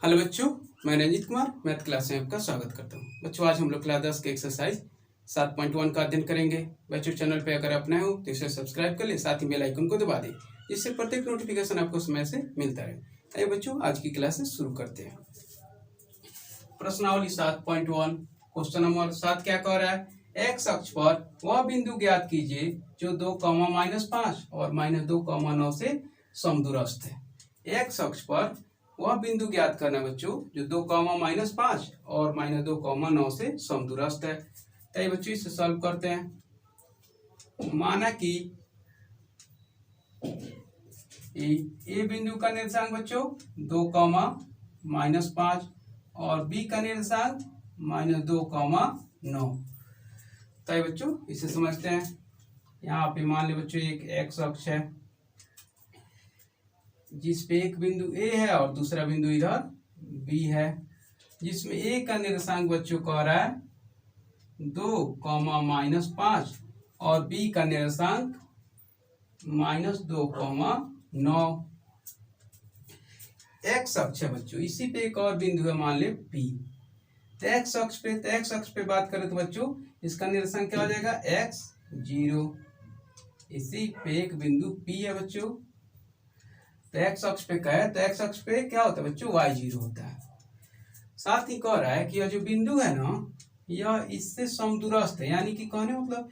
Hello बच्चों, मैं Ranjit Kumar math class में आपका स्वागत करता हूं। बच्चों, आज हम लोग क्लास 10 के एक्सरसाइज 7.1 का अध्ययन करेंगे। बच्चों, चैनल पे अगर आप नए हो तो इसे सब्सक्राइब कर ले, साथ ही बेल आइकन को दबा दें, जिससे प्रत्येक नोटिफिकेशन आपको समय से मिलता रहे। आइए बच्चों, आज की क्लासेस शुरू करते हैं। प्रश्नावली 7.1 क्वेश्चन नंबर 7 क्या कह रहा है? एक्स अक्ष पर वह बिंदु ज्ञात कीजिए जो 2, -5 और -2, 9 से समदूरस्थ है। एक्स अक्ष पर वह बिंदु ज्ञात करना बच्चों जो 2, -5 और -2, 9 से समदूरस्थ है। तो बच्चों इसे सॉल्व करते हैं। माना कि ए बिंदु का निर्देशांक बच्चों 2, -5 और बी का निर्देशांक -2, 9। तो बच्चों इसे समझते हैं। यहाँ पे मान लो बच्चों एक एक्स अक्ष है जिसपे एक बिंदु ए है और दूसरा बिंदु इधर बी है, जिसमें ए का निर्देशांक बच्चों कह रहा है 2, -5 और बी का निर्देशांक -2, 9। एक्स अक्ष है बच्चों, इसी पे एक और बिंदु है, मान ले पी। तो एक्स अक्ष पे बात करें तो बच्चों इसका निर्देशांक क्या हो जाएगा? x 0। इसी पे एक बिंदु पी है बच्चों। तो एक्स अक्ष पे क्या है? तो एक्स अक्ष पे क्या होता है बच्चों? y 0 होता है। साथ ही कह रहा है कि यह जो बिंदु है ना, यह इससे समदूरस्थ है, यानी कि कहने मतलब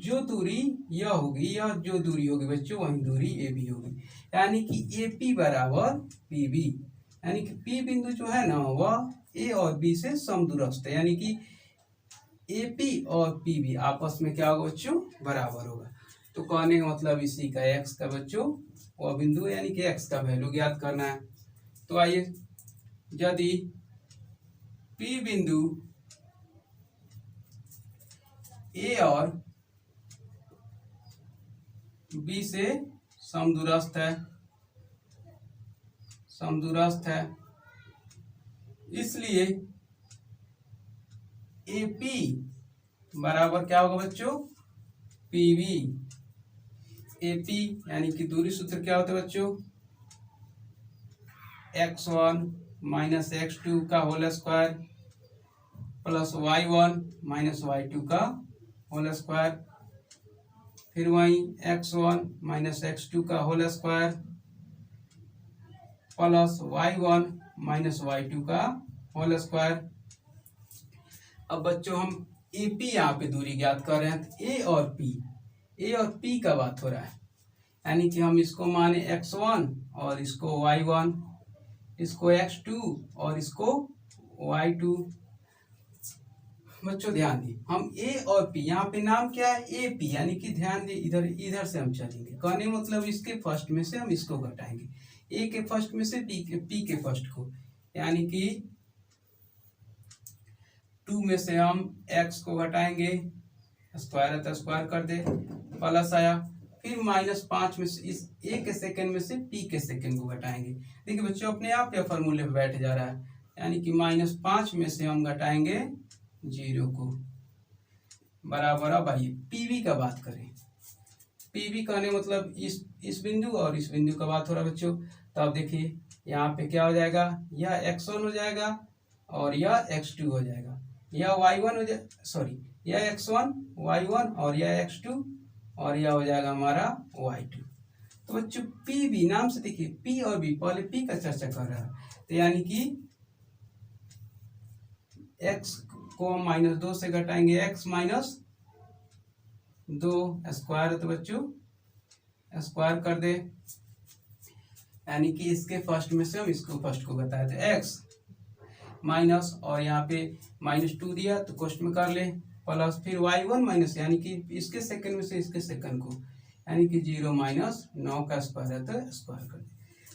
जो दूरी यह होगी, यह जो दूरी होगी बच्चों वही दूरी ए बी होगी, यानी कि ए पी बराबर पी बी। यानी कि पी बिंदु जो है ना वह ए और बी से समदूरस्थ है, यानी कि ए पी और पी बी आपस में क्या होगा बच्चों? बराबर होगा। तो कहने का मतलब इसी का एक्स का बच्चों वह बिंदु यानी कि एक्स का वैल्यू ज्ञात करना है। तो आइए, यदि पी बिंदु ए और बी से समदूरस्थ है, इसलिए ए पी बराबर क्या होगा बच्चों? P B. ए पी यानी कि दूरी सूत्र क्या होता है बच्चों? x1 - x2 का whole square plus y1 - y2 का होल स्क्वायर, फिर वही x1 - x2 का whole square plus y1 - y2 का होल स्क्वायर। अब बच्चों हम ए पी यहाँ पे दूरी ज्ञात कर रहे हैं, तो ए और पी का बात हो रहा है, यानी कि हम इसको माने x1 और इसको y1, इसको x2 और इसको y2। बच्चों ध्यान दी, हम ए और पी, यहाँ पे नाम क्या है? ए पी, यानी कि ध्यान दे इधर से हम चलेंगे। कहने मतलब इसके फर्स्ट में से हम इसको घटाएंगे, ए के फर्स्ट में से पी के फर्स्ट को, यानी कि 2 में से हम x को घटाएंगे, स्क्वायर है तो स्क्वायर कर दे, प्लस आया, फिर -5 में से इस ए के सेकंड में से पी के सेकंड को घटाएंगे। देखिए बच्चों अपने आप या फॉर्मूले पे बैठ जा रहा है, यानी कि -5 में से हम घटाएंगे 0 को, बराबर। अब आइए पीवी का बात करें। पीवी कहने मतलब इस बिंदु और इस बिंदु का बात हो रहा है बच्चों। तो अब देखिए यहाँ पे क्या हो जाएगा? यह x1 हो जाएगा और यह x2 हो जाएगा, यह y1 हो जाएगा, सॉरी यह x1 y1 और यह x2 और यह हो जाएगा हमारा y2। तो बच्चों पी बी नाम से देखिए, पी और बी, पहले पी का चर्चा कर रहा है, तो यानी कि x को हम -2 से घटाएंगे, x -2 स्क्वायर है तो बच्चों स्क्वायर कर दे, यानी कि इसके फर्स्ट में से हम इसको फर्स्ट को घटाए, तो x माइनस और यहाँ पे -2 दिया तो कोष्ट में कर ले, प्लस फिर y1 माइनस, यानी कि इसके सेकंड में से इसके सेकंड को, यानी कि 0 - 9 का स्क्वायर है तो स्क्वायर कर दे।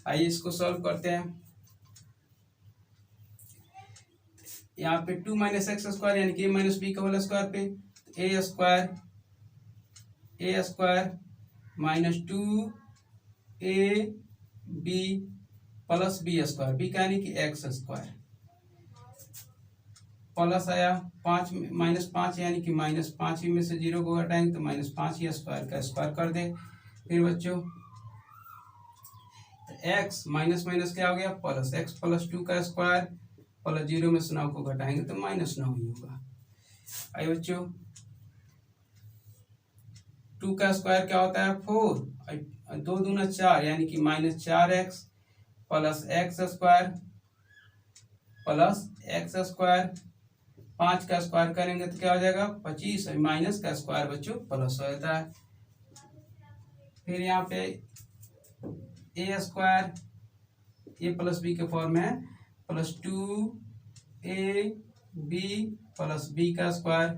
आइए इसको सॉल्व करते हैं। यहाँ पे 2 - x स्क्वायर यानी कि a - b का होल स्क्वायर पे a square -2ab plus b square, b का यानी कि x स्क्वायर, प्लस आया 5 -5 यानी कि -5 ही में से 0 को घटाएंगे तो -5 ही स्क्वायर का स्क्वायर कर दे। फिर बच्चों एक्स माइनस माइनस क्या हो गया प्लस, एक्स प्लस 2 का स्क्वायर प्लस 0 में से 9 को घटाएंगे तो -9 ही होगा। आई बच्चों 2 का स्क्वायर क्या होता है 4, 2 दूना 4 यानी कि -4x plus x square plus x square, 5 का स्क्वायर करेंगे तो क्या हो जाएगा 25, माइनस का स्क्वायर बच्चों प्लस हो जाता है। फिर यहाँ पे ए स्क्वायर ए प्लस बी के फॉर्म में है प्लस 2ab प्लस बी का स्क्वायर,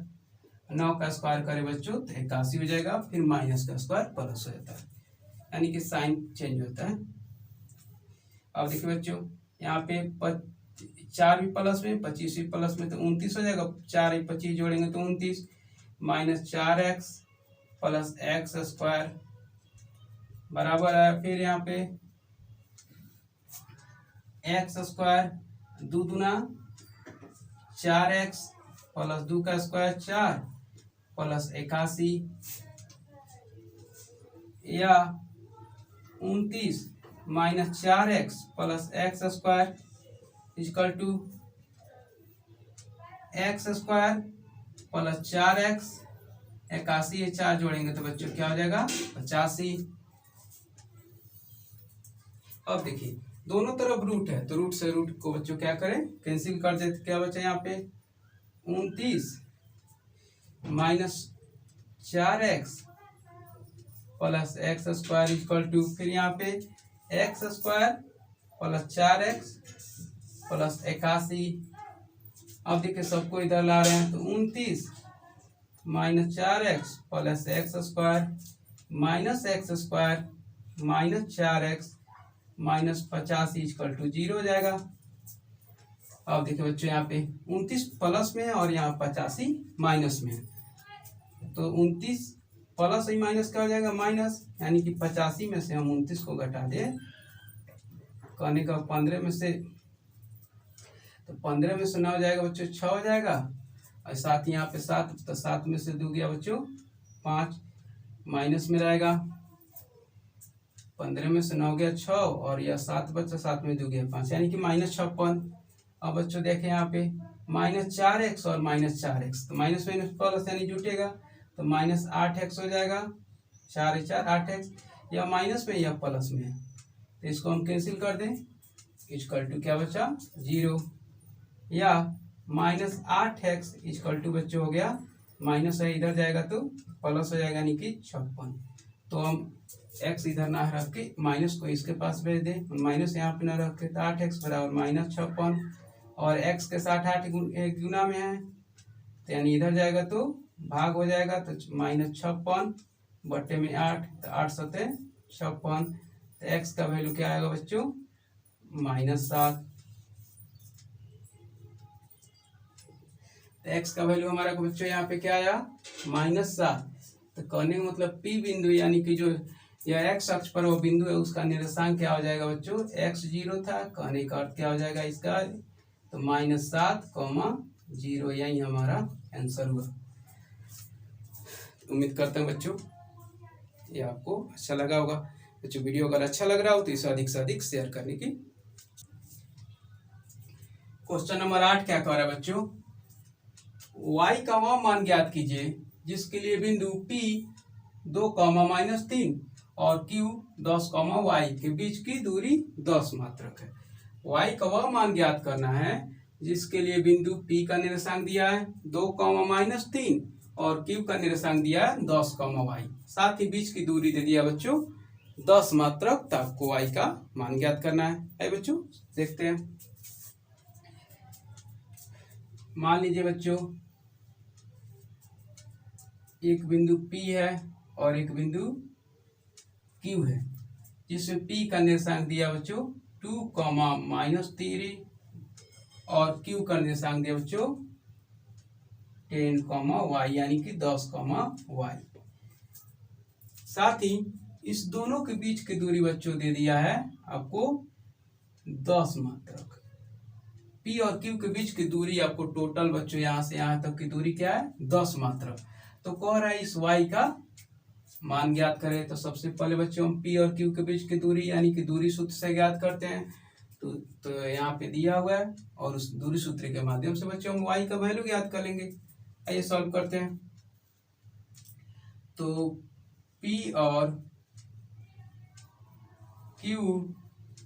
9 का स्क्वायर करें बच्चों तो 81 हो जाएगा, फिर माइनस का स्क्वायर प्लस हो जाता है, यानी कि साइन चेंज होता है। अब देखिए बच्चों यहाँ पे 4 भी प्लस में 25 भी प्लस में तो 29 हो जाएगा, 4 25 जोड़ेंगे तो 29 -4x प्लस एक्स स्क्वायर बराबर है, फिर यहाँ पे एक्स स्क्वायर 2 दूना 4x प्लस 2 का स्क्वायर 4 प्लस 81 या 29 -4x plus x square equal to x square plus 4x 81 ये 4 जोड़ेंगे तो बच्चों क्या हो जाएगा 85। अब देखिए दोनों तरफ रूट है तो रूट से रूट को बच्चों क्या करें कैंसिल कर देते, क्या बचा यहाँ पे 29 -4x plus x square equal to, फिर यहाँ पे x square plus 4x plus 81। अब देखिए सबको इधर ला रहे हैं तो 29 -4x plus x square minus x square -4x -85 equal to 0 हो जाएगा। अब देखिए बच्चों यहाँ पे 29 प्लस में है और यहाँ 85 माइनस में है, तो 29 प्लस ही माइनस क्या हो जाएगा माइनस, यानी कि 85 में से हम 29 को घटा दे कहने का 15 में से, तो 15 में से 9 हो जाएगा बच्चों 6 हो जाएगा, और साथ यहाँ पे 7 तो 7 में से 2 गया बच्चों 5 माइनस में रहेगा, 15 में से 9 गया 6 और यह 7 बच्चा 7 में 2 गया 5 यानी कि -56। अब बच्चों देखें यहाँ पे -4x और -4x तो माइनस माइनस प्लस यानी जुटेगा तो -8x हो जाएगा, 4 4 8x, या माइनस में या प्लस में है तो इसको हम कैंसिल कर दें इक्वल टू क्या बचा 0, या -8x इक्वल टू बच्चों हो गया माइनस है इधर जाएगा तो प्लस हो जाएगा यानी कि 56। तो हम x इधर ना रख के माइनस को इसके पास भेज दें, माइनस यहाँ पे ना रख के तो 8x बराबर -56 और x के साथ 8 गुना में है तो यानी इधर जाएगा तो भाग हो जाएगा तो -56 बटे में 8 तो 8 सते 56, तो x का वैल्यू क्या आएगा बच्चों -7। तो x का वैल्यू हमारा बच्चों यहाँ पे क्या आया -7। तो कहने का मतलब P बिंदु यानी कि जो यह x अक्ष पर वो बिंदु है उसका निर्देशांक क्या हो जाएगा बच्चों x 0 था, कहने का अर्थ क्या हो जाएगा इसका तो -7, 0 यही हमारा आंसर हुआ। उम्मीद करता हूँ बच्चों ये आपको अच्छा लगा होगा। बच्चों वीडियो अगर अच्छा लग रहा हो तो इसे से अधिक शेयर करने की। क्वेश्चन नंबर 8 क्या कह रहा है बच्चों, y का वह मान ज्ञात कीजिए जिसके लिए बिंदु P 2, -3 और Q 10, y के बीच की दूरी 10 मात्रक है। y का वह मान ज्ञात करना है जिसके लिए बिंदु P का निर्देशांक दिया है 2, -3 और Q का निर्देशांक दिया है 10, y, साथ ही बीच की दूरी दे दिया बच्चों 10 मात्रक, तो आपको y का मान ज्ञात करना है बच्चों। देखते हैं, मान लीजिए बच्चों एक बिंदु P है और एक बिंदु Q है जिसमें P का निर्देशांक दिया बच्चों 2, -3 और Q का निर्देशांक दिया बच्चों 10, y यानी कि 10, y। साथ ही इस दोनों के बीच की दूरी बच्चों दे दिया है आपको 10 मात्रक। P और Q के बीच की दूरी आपको टोटल बच्चों यहाँ से यहाँ तक की दूरी क्या है 10 मात्रक। तो कह रहा है इस y का मान ज्ञात करें तो सबसे पहले बच्चों हम पी और क्यू के बीच की दूरी यानी कि दूरी सूत्र से ज्ञात करते हैं। तो यहाँ पे दिया हुआ है और उस दूरी सूत्र के माध्यम से बच्चों हम y का वैल्यू ज्ञात कर लेंगे। आइए सॉल्व करते हैं। तो p और q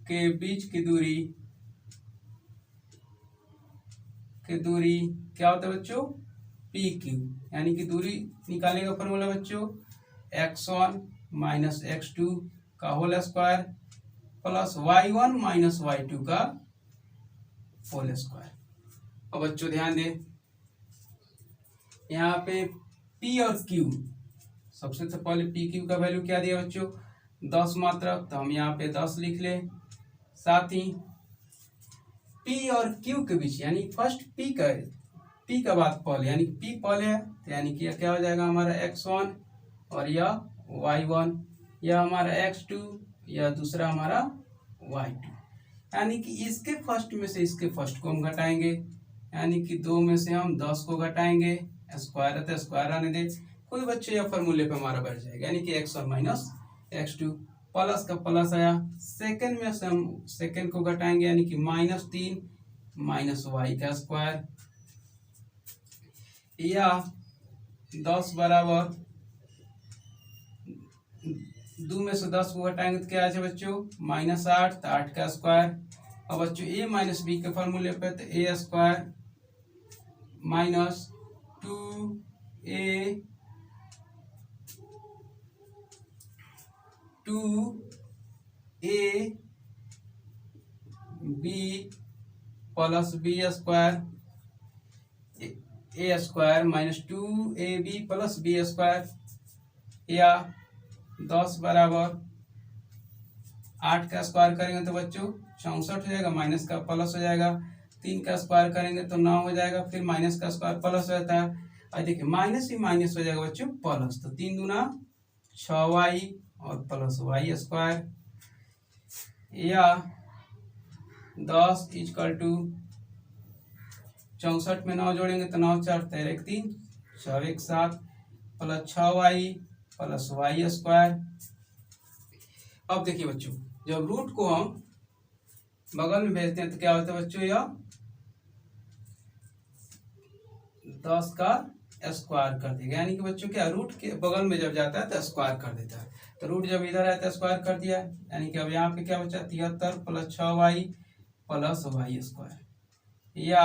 के बीच की दूरी क्या होता है बच्चों, पी क्यू, यानी कि दूरी निकालने का फॉर्मूला बच्चों x1 माइनस x2 का whole square plus y1 minus y2 का होल स्क्वायर। अब बच्चों ध्यान दें, यहाँ पे p और q, सबसे तो पहले पी क्यू का वैल्यू क्या दिया बच्चों 10 मात्रक, तो हम यहाँ पे 10 लिख ले। साथ ही P और Q के बीच यानी फर्स्ट P का बात पहले यानी P पहले है, तो यानी कि क्या हो जाएगा हमारा x1 और यह y1, यह हमारा x2, यह दूसरा हमारा y2, यानी कि इसके फर्स्ट में से इसके फर्स्ट को हम घटाएंगे, यानी कि 2 में से हम 10 को घटाएंगे, स्क्वायर है तो स्क्वायर आने दे, कोई बच्चे या फॉर्मूले पे हमारा बैठ जाएगा, यानी कि x1 माइनस x2, प्लस का प्लस आया, सेकंड में से हम सेकंड को घटाएंगे यानी कि -3 माइनस वाई का स्क्वायर, या 10 बराबर 2 में से 10 को घटाएंगे तो क्या आ जाए बच्चों -8, तो 8 का स्क्वायर। अब बच्चों a माइनस बी के फॉर्मूले पे तो a square minus 2a 2ab plus B square, a square minus 2ab plus B square, या 10 बराबर 8 का स्क्वायर करेंगे तो बच्चों 64 हो जाएगा, माइनस का प्लस हो जाएगा, 3 का स्क्वायर करेंगे तो 9 हो जाएगा, फिर माइनस का स्क्वायर प्लस हो जाता है, और देखिए माइनस ही माइनस हो जाएगा बच्चों प्लस, तो 3 दूना 6y और प्लस वाई स्क्वायर, या 10 इक्वल टू 64 में 9 जोड़ेंगे तो 9 4 13 3 6 1 7 plus 6y plus Y square. अब देखिए बच्चों जब रूट को हम बगल में भेजते हैं तो क्या होता है बच्चों, यह 10 का स्क्वायर कर देगा, यानी कि बच्चों क्या रूट के बगल में जब जाता है तो स्क्वायर कर देता है, तो रूट जब इधर आया तो स्क्वायर कर दिया, यानी कि अब यहाँ पे क्या बचा 73 plus 6y plus Y square, या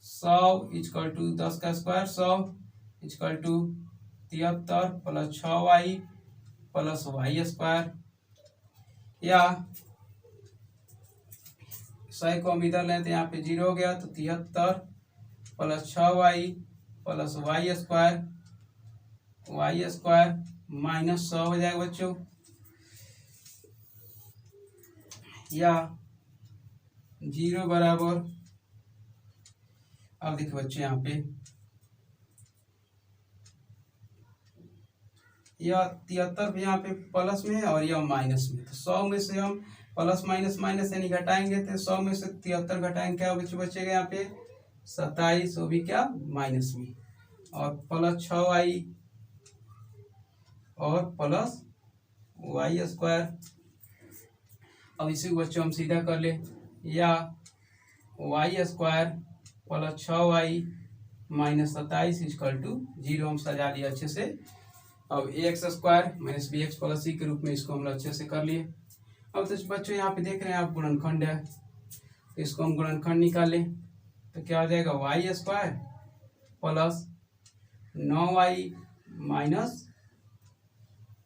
100 इक्वल टू 10 का square 100 equal to 73 plus 6y plus Y square, या 100 को हम इधर लेते हैं यहाँ पे 0 हो गया, तो 73 plus 6y plus Y square minus 100 हो जाएगा बच्चों, या 0 बराबर, अब देखिए बच्चों यहाँ पे यह 73 यहाँ पे प्लस में है और यह माइनस में, तो 100 में से हम प्लस माइनस माइनस यानी घटाएंगे, तो 100 में से 73 घटाएंगे क्या बचेगा यहाँ पे 27, वो भी क्या माइनस में, और प्लस 6y और प्लस वाई स्क्वायर। अब इसी को बच्चों हम सीधा कर ले, या y square plus 6y minus 27 equal to 0 हम सजा लिया अच्छे से। अब ax square minus b x plus c के रूप में इसको हम अच्छे से कर लिए। अब तो बच्चों यहाँ पे देख रहे हैं आप गुणनखंड है, तो इसको हम गुणनखंड निकालें तो क्या हो जाएगा Y square plus 9y minus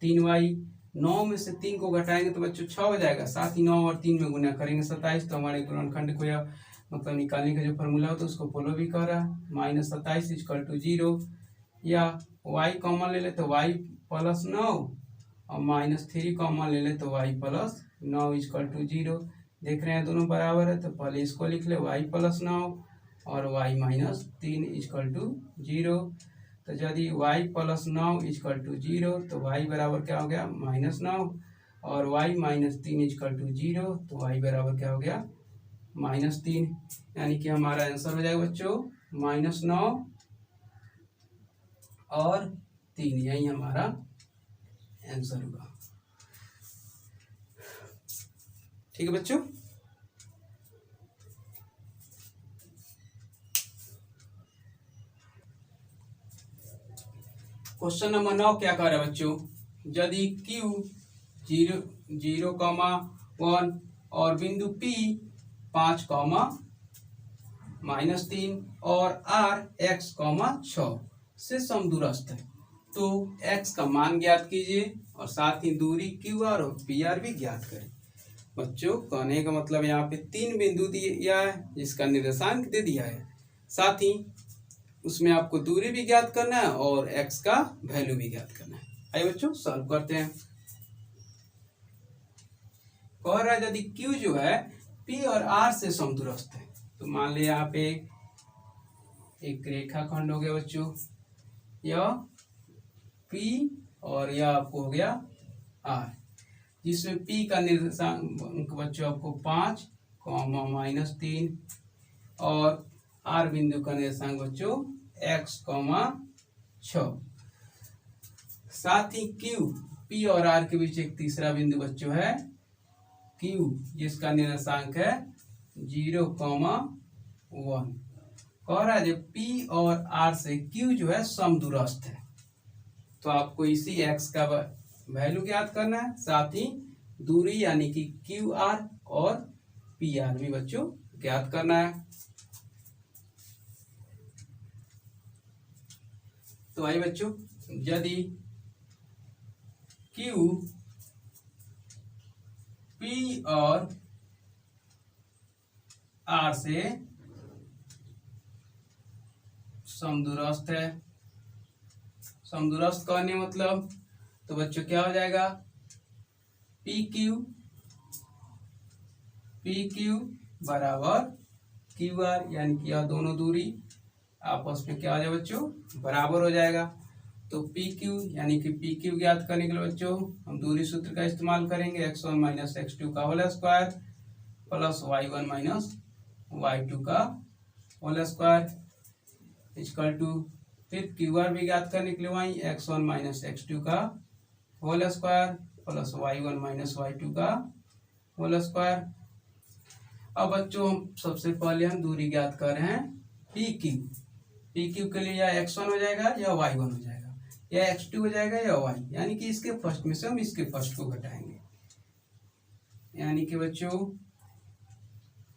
3y, 9 में से 3 को घटाएंगे तो बच्चों 6 हो जाएगा, साथ ही 9 और 3 में गुना करेंगे 27, तो हमारे गुणनखंड को या मतलब निकालने का जो फॉर्मूला होता है उसको फॉलो भी कर रहा है, माइनस 27 इक्वल टू 0, या y कॉमन ले ले तो y प्लस 9 और माइनस 3 कॉमन ले ले तो y प्लस 9 इक्वल टू 0। देख रहे हैं दोनों बराबर है, तो पहले इसको लिख ले y प्लस 9 और y माइनस 3 इक्वल टू 0। तो यदि y प्लस 9 इक्वल टू 0 तो y बराबर क्या हो गया -9, और y माइनस 3 इक्वल टू 0 तो y बराबर क्या हो गया -3, यानी कि हमारा आंसर हो जाएगा बच्चों -9 और 3, यही हमारा आंसर होगा। ठीक है बच्चों। क्वेश्चन नंबर 9 क्या कह रहा है बच्चों, यदि Q 0,1 और बिंदु P 5,-3 और R x,6 से समदूरस्थ है तो x का मान ज्ञात कीजिए और साथ ही दूरी QR और PR भी ज्ञात करें। बच्चों कहने का मतलब यहाँ पे 3 बिंदु दिया है जिसका निर्देशांक दे दिया है, साथ ही उसमें आपको दूरी भी ज्ञात करना है और x का वैल्यू भी ज्ञात करना है। आइए बच्चों सॉल्व करते हैं। कह रहा है यदि Q जो है P और R से समदूरस्थ है तो मान लिया यहाँ पे एक रेखाखंड हो गया बच्चों, यह P और यह आपको हो गया R, जिसमें P का निर्देशांक बच्चों आपको 5,-3 और R बिंदु का निर्देशांक बच्चों x,6, साथ ही Q P और R के बीच एक तीसरा बिंदु बच्चों है Q जिसका निर्देशांक है 0,1। कह रहा है जब P और R से Q जो है समदूरस्थ है तो आपको इसी x का वैल्यू ज्ञात करना है, साथ ही दूरी यानी कि QR और PR भी बच्चों ज्ञात करना है। तो आइए बच्चों, यदि Q P और R से समदूरस्थ है, समदूरस्थ कहने मतलब तो बच्चों क्या हो जाएगा, PQ बराबर QR, यानी कि यह दोनों दूरी आपस में क्या हो जाएगा बच्चों, बराबर हो जाएगा। तो PQ यानी कि PQ ज्ञात करने के लिए बच्चों हम दूरी सूत्र का इस्तेमाल करेंगे, x1 - x2 का whole square plus y1 - y2 का होल स्क्वायर इक्वल टू, फिर QR भी ज्ञात करने के लिए वही x1 - x2 का whole square plus y1 - y2 का होल स्क्वायर। अब बच्चों हम सबसे पहले हम दूरी ज्ञात कर रहे हैं PQ के लिए या x1 हो जाएगा या y1 हो जाएगा या x2 हो जाएगा या y, यानी कि इसके फर्स्ट में से हम इसके फर्स्ट को घटाएंगे, यानी कि बच्चों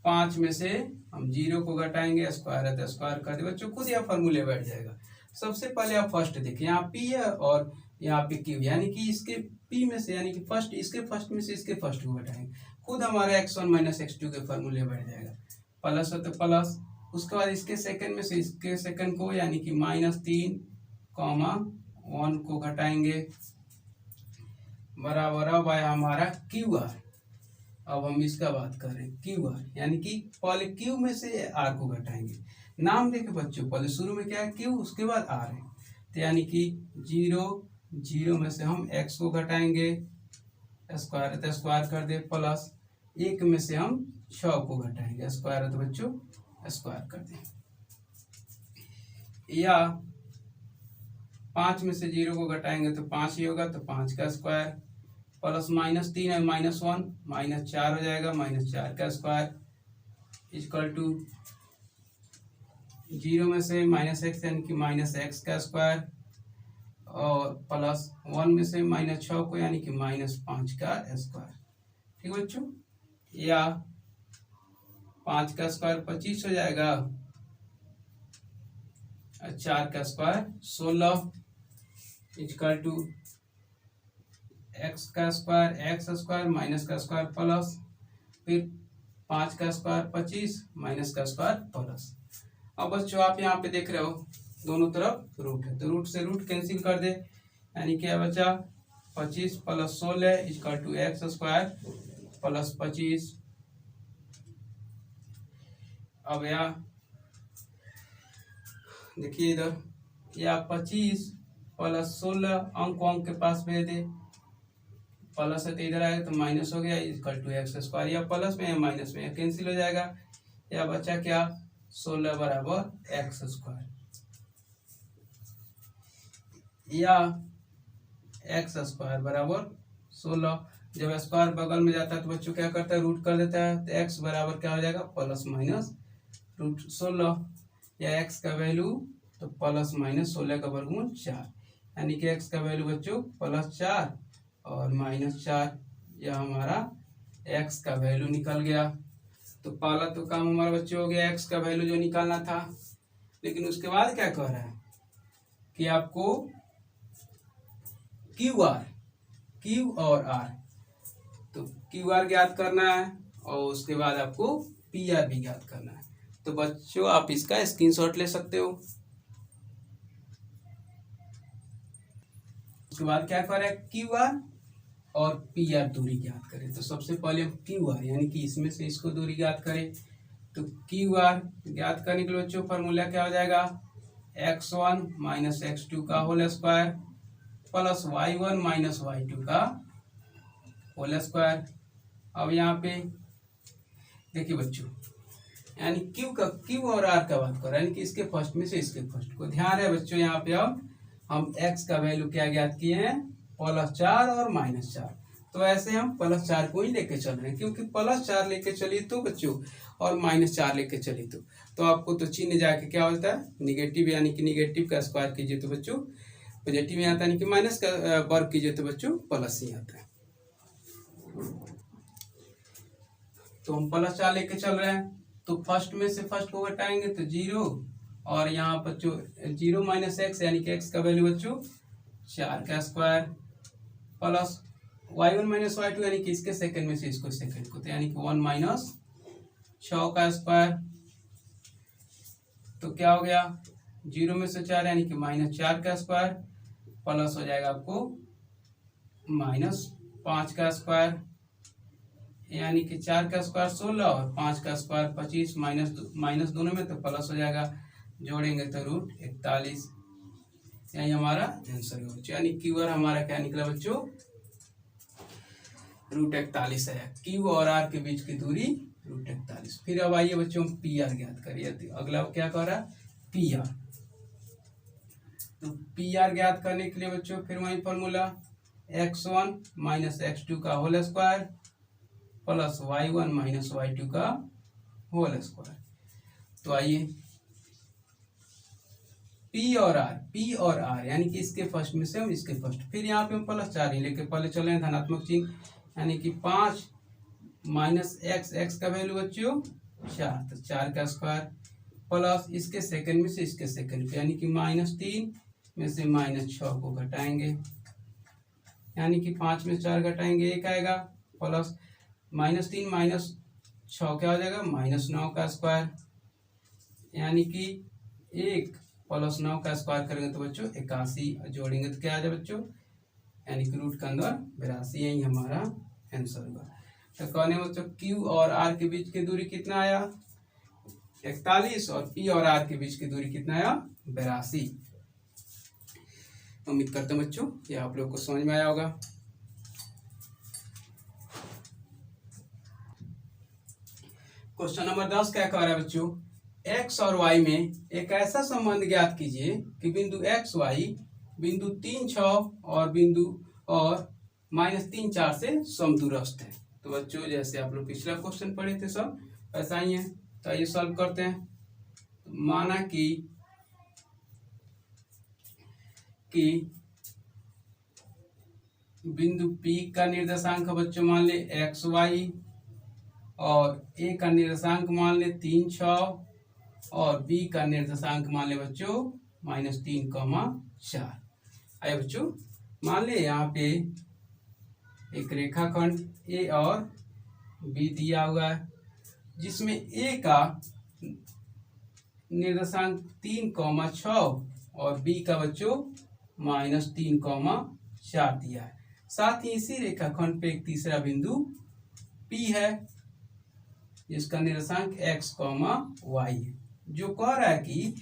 5 में से हम 0 को घटाएंगे, स्क्वायर है तो स्क्वायर कर दे बच्चों, खुद यह फॉर्मूले बैठ जाएगा। सबसे पहले आप फर्स्ट देखिए, यहाँ P है और यहाँ पे Q, यानी कि इसके P में से यानी कि फर्स्ट इसके फर्स्ट में से इसके फर्स्ट को घटाएंगे, खुद हमारा x1 - x2 के फॉर्मूले बैठ जाएगा, प्लस है तो प्लस, उसके बाद इसके सेकंड में से इसके सेकंड को यानी कि -3,1 को घटाएंगे बराबर अब आया हमारा QR। अब हम इसका बात कर रहे हैं QR, यानी कि पहले Q में से R को घटाएंगे, नाम देखे बच्चों पहले शुरू में क्या है Q उसके बाद R है, तो यानी कि 0 में से हम x को घटाएंगे, स्क्वायर है तो स्क्वायर कर दे, प्लस 1 में से हम 6 को घटाएंगे, स्क्वायर है तो बच्चों स्क्वायर कर दें, या 5 में से 0 को घटाएंगे तो 5 ही होगा तो 5 का स्क्वायर प्लस -3 है -1 -4 हो जाएगा, -4 का स्क्वायर इक्वल टू 0 में से -x यानी कि -x का स्क्वायर और प्लस 1 में से -6 को यानी कि -5 का स्क्वायर। ठीक बच्चों, या 5 का स्क्वायर 25 हो जाएगा, 4 का स्क्वायर 16 इक्वल टू x का स्क्वायर x स्क्वायर माइनस का स्क्वायर प्लस, फिर 5 का स्क्वायर 25 माइनस का स्क्वायर प्लस। अब बच्चों आप यहाँ पे देख रहे हो दोनों तरफ रूट है तो रूट से रूट कैंसिल कर दे, यानी क्या बचा 25 + 16 equal to x square plus 25। अब यहाँ देखिए इधर या 25 + 16 अंक के पास भेज दे, प्लस है तो इधर आएगा तो माइनस हो गया इक्वल टू x स्क्वायर, या प्लस में या माइनस में कैंसिल हो जाएगा, या बचा क्या 16 बराबर x स्क्वायर, या एक्स स्क्वायर बराबर 16। जब स्क्वायर बगल में जाता है तो बच्चों क्या करता है, रूट कर देता है, तो एक्स बराबर क्या हो जाएगा, प्लस माइनस रूट 16, या एक्स का वैल्यू तो प्लस माइनस 16 का वर्गमूल 4, यानी कि एक्स का वैल्यू बच्चों +4 और -4, यह हमारा एक्स का वैल्यू निकल गया। तो पहला तो काम हमारा बच्चों हो गया एक्स का वैल्यू जो निकालना था। लेकिन उसके बाद क्या कह रहा है कि आपको क्यू और आर, तो क्यू आर ज्ञात करना है और उसके बाद आपको पी आर भी ज्ञात करना है। तो बच्चों आप इसका स्क्रीनशॉट ले सकते हो। उसके बाद क्या कर रहा है, क्यू आर और पी आर दूरी ज्ञात करें। तो सबसे पहले हम क्यू आर यानी कि इसमें से इसको दूरी ज्ञात करें। तो क्यू आर ज्ञात करने के लिए बच्चों फॉर्मूला क्या हो जाएगा, x1 माइनस x2 का whole square plus y1 minus y2 का होल स्क्वायर। अब यहाँ पे देखिए बच्चों, यानी क्यू और आर का बात कर रहा है, यानी कि इसके फर्स्ट में से इसके फर्स्ट को ध्यान है बच्चों। यहाँ पे अब हम x का वैल्यू क्या ज्ञात किए हैं, +4 और -4। तो ऐसे हम +4 को ही लेके चल रहे हैं, क्योंकि +4 लेके चलिए तो बच्चों और -4 लेके चलिए तो आपको तो चिन्ह जाके क्या होता है, निगेटिव, यानी कि निगेटिव का स्क्वायर कीजिए तो बच्चों पॉजिटिव में आता है, यानी कि माइनस का वर्ग कीजिए तो बच्चों प्लस ही आता है। तो हम +4 लेके चल रहे हैं, तो फर्स्ट में से फर्स्ट को घटाएंगे तो 0, और यहाँ बच्चों 0 माइनस एक्स यानी कि एक्स का वैल्यू बच्चों 4 का square plus y1 minus y2 यानी कि इसके सेकंड में से इसको सेकंड को, तो यानी कि 1 माइनस 6 का स्क्वायर। तो क्या हो गया, 0 में से 4 यानी कि -4 का स्क्वायर प्लस हो जाएगा आपको -5 का स्क्वायर, यानी कि 4 का स्क्वायर 16 और 5 का स्क्वायर 25, माइनस दोनों में तो प्लस हो जाएगा, जोड़ेंगे तो √41। यही हमारा आंसर है बच्चों, यानी क्यू आर हमारा क्या निकला बच्चों, √41 है। क्यू और आर के बीच की दूरी √41। फिर अब आइए बच्चों हम पी आर ज्ञात करिए। तो अगला क्या कह रहा है, पी आर। तो पी आर ज्ञात करने के लिए बच्चों फिर वही फॉर्मूला, x1 माइनस x2 का whole square plus y1 minus y2 का होल स्क्वायर। तो आइए पी और आर यानी कि इसके फर्स्ट में से हम इसके फर्स्ट, फिर यहाँ पे हम +4 ही लेके पहले चले हैं धनात्मक चिन्ह, यानी कि 5 माइनस एक्स का वैल्यू बच्चों 4, तो 4 का स्क्वायर प्लस इसके सेकंड में से इसके सेकंड, यानी कि -3 में से -6 को घटाएंगे, यानी कि 5 में 4 घटाएंगे 1 आएगा, प्लस -3 -6 क्या हो जाएगा, -9 का स्क्वायर, यानी कि 1 + 9 का स्क्वायर करेंगे तो बच्चों 81, जोड़ेंगे तो क्या आ जाए बच्चों, यानी कि रूट के अंदर 82, यही हमारा आंसर होगा। तो कहने बच्चों क्यू और आर के बीच की दूरी कितना आया, 41, और पी और आर के बीच की दूरी कितना आया, 82। उम्मीद करता हूँ बच्चों ये आप लोगों को समझ में आया होगा। क्वेश्चन नंबर 10 क्या कह रहा है बच्चों, x और y में एक ऐसा संबंध ज्ञात कीजिए कि बिंदु x y बिंदु 3 6 और बिंदु और -3 4 से समदूरस्थ है। तो बच्चों जैसे आप लोग पिछला क्वेश्चन पढ़े थे सब ऐसा ही है, तो आइए सॉल्व करते हैं। माना कि बिंदु P का निर्देशांक बच्चों मान ले xy, और A का निर्देशांक मान ले 3 6, और B का निर्देशांक मान ले बच्चों -3, 4। आइए बच्चों मान ले यहाँ पे एक रेखाखंड A और B दिया हुआ है, जिसमें A का निर्देशांक 3, 6 और B का बच्चों -3, 4 दिया है। साथ ही इसी रेखाखंड पे एक तीसरा बिंदु P है जिसका निर्देशांक x, y है, जो कह रहा है कि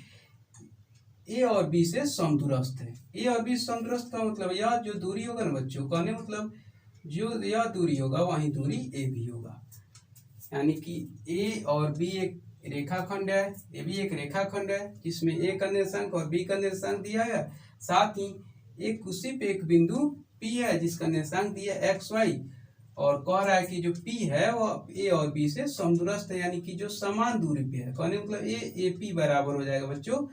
A और B से समदूरस्थ है। A और B समदूरस्थ का मतलब यह जो दूरी होगा ना बच्चों, कहने मतलब जो यह दूरी होगा वही दूरी A भी होगा, यानी कि A और B एक रेखाखंड है, A भी एक रेखाखंड है जिसमें A का निर्देशांक और B का निर्देशांक दिया है। साथ ही एक उसी पे एक बिंदु P है जिसका निर्देशांक दिया एक्स वाई, और कह रहा है कि जो P है वो A और B से समदूरस्थ है, यानी कि जो समान दूरी पे है। कहने मतलब AP बराबर हो जाएगा बच्चों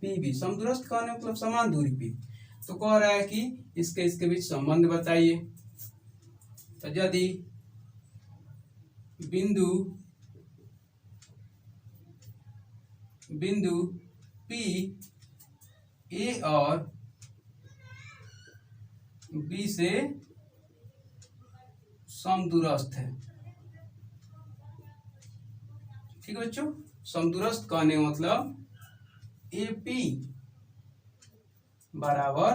PB। समदूरस्थ कहने मतलब समान दूरी पे। तो कह रहा है कि इसके बीच संबंध बताइए। तो यदि बिंदु P A और B से समदूरस्थ है, ठीक है बच्चों। समदूरस्थ कहने मतलब AP बराबर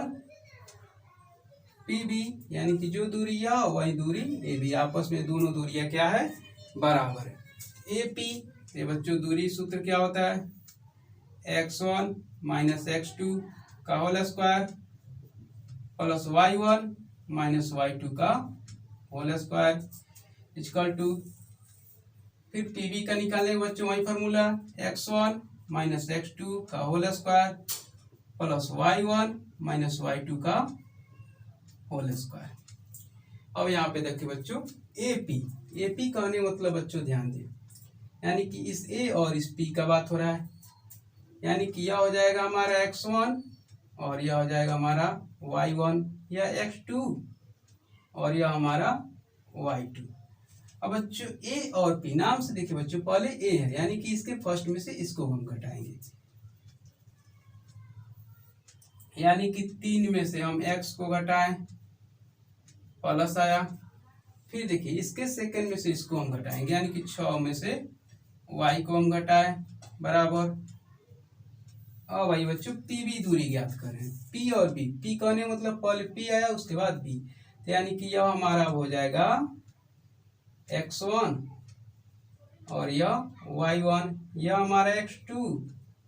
PB, यानी कि जो दूरी यह वही दूरी AB, आपस में दोनों दूरियां क्या है, बराबर है। AP ये बच्चों दूरी सूत्र क्या होता है, x1 माइनस x2 का whole square plus y1 minus y2 का होल स्क्वायर इक्वल टू, फिर PB का निकालेंगे बच्चों वही फॉर्मूला, x1 माइनस x2 का whole square plus y1 minus y2 का होल स्क्वायर। अब यहाँ पे देखिए बच्चों AP कहने मतलब बच्चों ध्यान दें, यानी कि इस A और इस P का बात हो रहा है, यानी कि यह हो जाएगा हमारा x1 और यह हो जाएगा हमारा y1, या x2 और यह हमारा y2। अब बच्चों A और P नाम से देखिए बच्चों, पहले A है यानी कि इसके फर्स्ट में से इसको हम घटाएंगे, यानी कि 3 में से हम x को घटाएं प्लस आया, फिर देखिए इसके सेकंड में से इसको हम घटाएंगे, यानी कि 6 में से y को हम घटाएं बराबर। अब भाई बच्चों PB दूरी ज्ञात करें, P और B, P कहने मतलब पहले P आया उसके बाद B, तो यानी कि यह हमारा हो जाएगा x1 और यह y1, यह हमारा x2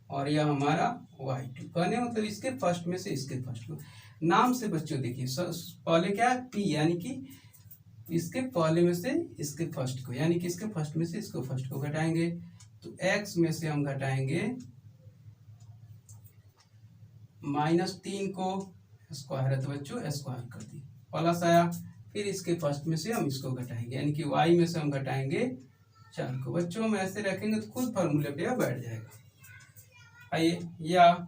और यह हमारा y2। कहने मतलब इसके फर्स्ट में से इसके फर्स्ट को नाम से बच्चों देखिए, पहले क्या है P, यानी कि इसके पहले में से इसके फर्स्ट को, यानी कि इसके फर्स्ट में से इसको फर्स्ट को घटाएंगे, तो x में से हम घटाएंगे -3 को, स्क्वायर है तो बच्चों स्क्वायर कर दी प्लस आया, फिर इसके फर्स्ट में से हम इसको घटाएंगे, यानी कि y में से हम घटाएंगे 4 को। बच्चों हम ऐसे रखेंगे तो खुद फॉर्मूले पे बैठ जाएगा। आइए, या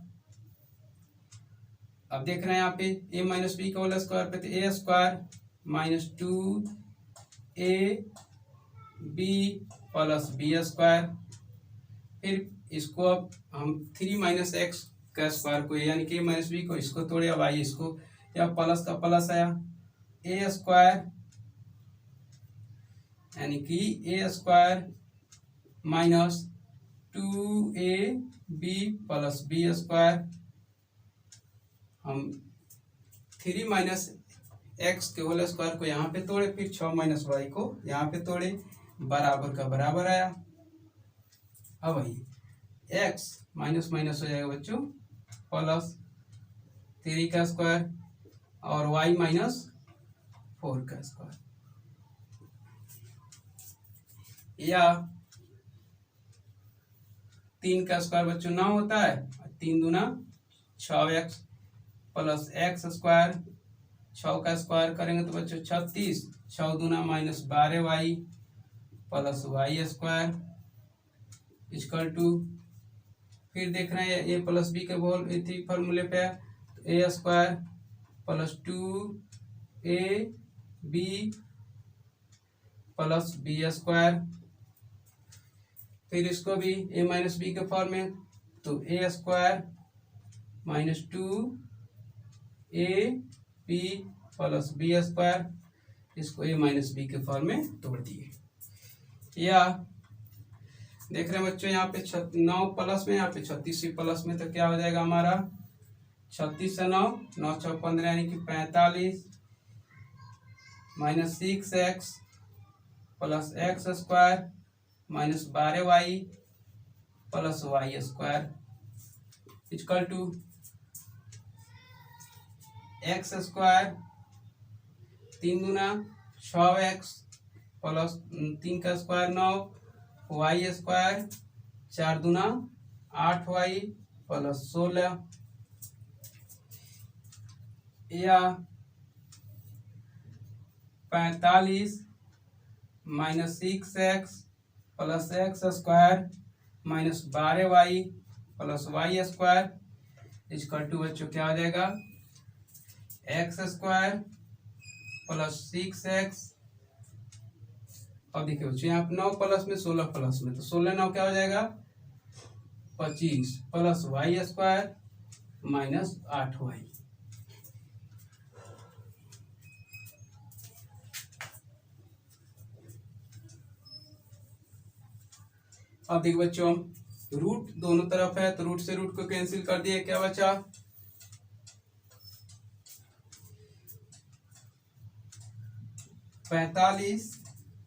अब देख रहे हैं यहाँ पे a माइनस बी का होल स्क्वायर पे, तो a square minus 2ab plus B square, फिर इसको अब हम 3 माइनस एक्स का स्क्वायर को, यानी कि a माइनस बी को इसको तोड़े, अब आइए इसको, या प्लस का प्लस आया, a स्क्वायर यानी कि a square minus 2ab plus B square, हम 3 माइनस एक्स के होल स्क्वायर को यहाँ पे तोड़े, फिर 6 माइनस वाई को यहाँ पे तोड़े, बराबर का बराबर आया। अब वही एक्स माइनस माइनस हो जाएगा बच्चों प्लस 3 का स्क्वायर और वाई माइनस 4 का स्क्वायर, या 3 का स्क्वायर बच्चों 9 होता है, 3 दूना 6x प्लस एक्स स्क्वायर, 6 का स्क्वायर करेंगे तो बच्चों 36, 6 दूना -12y plus Y square equal to, फिर देख रहे हैं a प्लस बी के बोल इसी फॉर्मूले पे, तो a square plus 2ab plus B square, फिर इसको भी a माइनस बी के फॉर्म में, तो a square minus 2ab plus B square, इसको a माइनस बी के फॉर्म में तोड़ दिए। या देख रहे हैं बच्चों यहाँ पे 9 प्लस में, यहाँ पे 36 प्लस में, तो क्या हो जाएगा हमारा 36 से 9, 9 6 15 यानी कि 45 minus 6x plus x square minus 12y plus Y square equal to x square 3 दूना 6x प्लस 3 का स्क्वायर 9, वाई स्क्वायर 4 दूना 8y प्लस 16, या 45 minus 6x plus x square minus 12y plus Y square equal to बच्चों क्या हो जाएगा x square plus 6x। अब देखिए बच्चों यहाँ 9 प्लस में 16 प्लस में, तो 16 9 क्या हो जाएगा 25 plus Y square minus 8y। अब देखिए बच्चों हम रूट दोनों तरफ है तो रूट से रूट को कैंसिल कर दिए, क्या बचा 45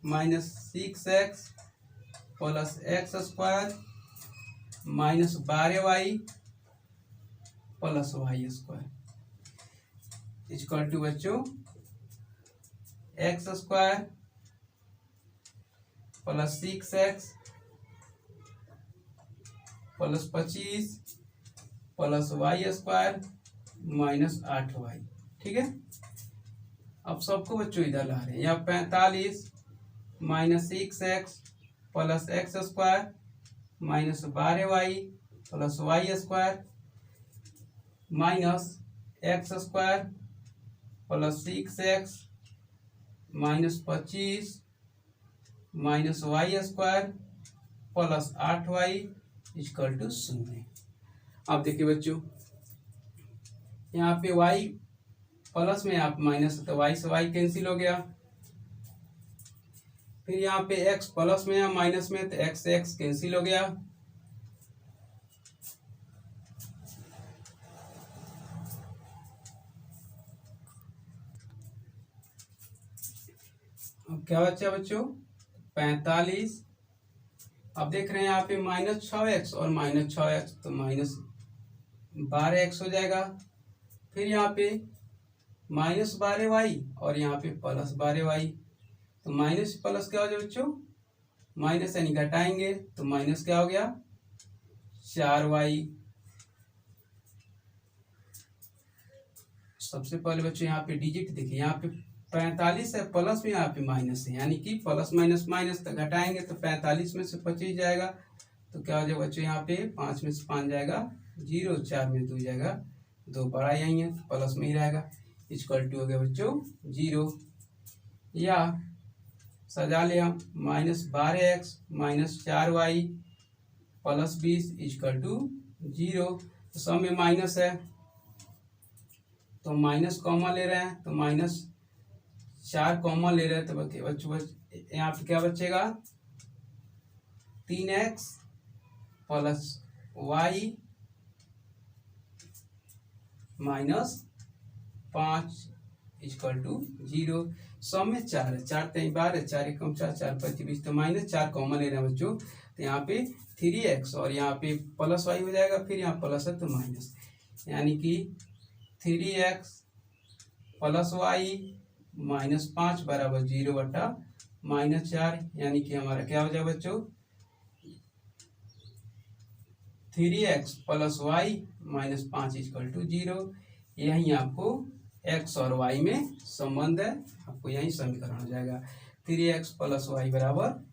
minus 6x plus x square minus 12y plus Y square equal to बच्चों x square plus 6x plus 25 plus Y square minus 8y। ठीक है, अब सबको बच्चों इधर ला रहे हैं। यहाँ 45 minus 6x plus x square minus 12y plus Y square minus x square plus 6x minus 25 minus Y square plus 8y equal to 0। अब देखिए बच्चों यहाँ पे y प्लस में आप माइनस, तो y से y कैंसिल हो गया। फिर यहाँ पे x प्लस में या माइनस में, तो x से x कैंसिल हो गया। अब क्या बचा बच्चों 45। अब देख रहे हैं यहाँ पे माइनस 6x और माइनस 6x, तो माइनस 12x हो जाएगा। फिर यहाँ पे माइनस 12y और यहाँ पे प्लस 12y, तो माइनस प्लस क्या हो जाए बच्चों माइनस यानी घटाएंगे, तो माइनस क्या हो गया 4y। सबसे पहले बच्चों यहाँ पे डिजिट देखिए, यहाँ पे 45 है प्लस में, यहाँ पे माइनस है, यानी कि प्लस माइनस माइनस तक घटाएंगे तो 45 में से 25 जाएगा, तो क्या हो जाएगा बच्चों यहाँ पे 5 में से 5 जाएगा 0, 4 में 2 जाएगा 2 बड़ा यही है, तो प्लस में ही रहेगा। इक्वल टू हो गया बच्चों 0, या सजा ले हम minus 12x minus 4y plus 20 equal to 0। तो सब में माइनस है तो माइनस कॉमन ले रहे हैं, तो माइनस 4 कॉमन ले रहे हैं, तो बच्चों यहाँ पे क्या बचेगा 3x plus y minus 5 equal to 0। सब में 4 है, 4 3 12 है, 4 कम 4 4 25, तो माइनस 4 कॉमन ले रहे हैं बच्चों, तो यहाँ पे 3x और यहाँ पे प्लस y हो जाएगा, फिर यहाँ प्लस है तो माइनस, यानी कि 3x प्लस y माइनस 5 बराबर 0 बटा माइनस 4, यानी कि हमारा क्या हो जाएगा बच्चों 3x plus y minus 5 equal to 0। यही आपको x और y में संबंध है, आपको यही समीकरण हो जाएगा 3x प्लस y बराबर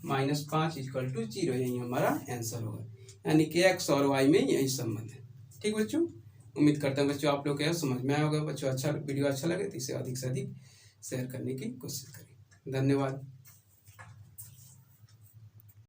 माइनस 5 इक्वल टू 0, यही हमारा आंसर होगा, यानी कि x और y में यही संबंध है। ठीक बच्चों, उम्मीद करता हूँ बच्चों आप लोग को समझ में आया होगा। बच्चों अच्छा वीडियो अच्छा लगे तो इसे अधिक से अधिक शेयर करने की कोशिश करें। धन्यवाद।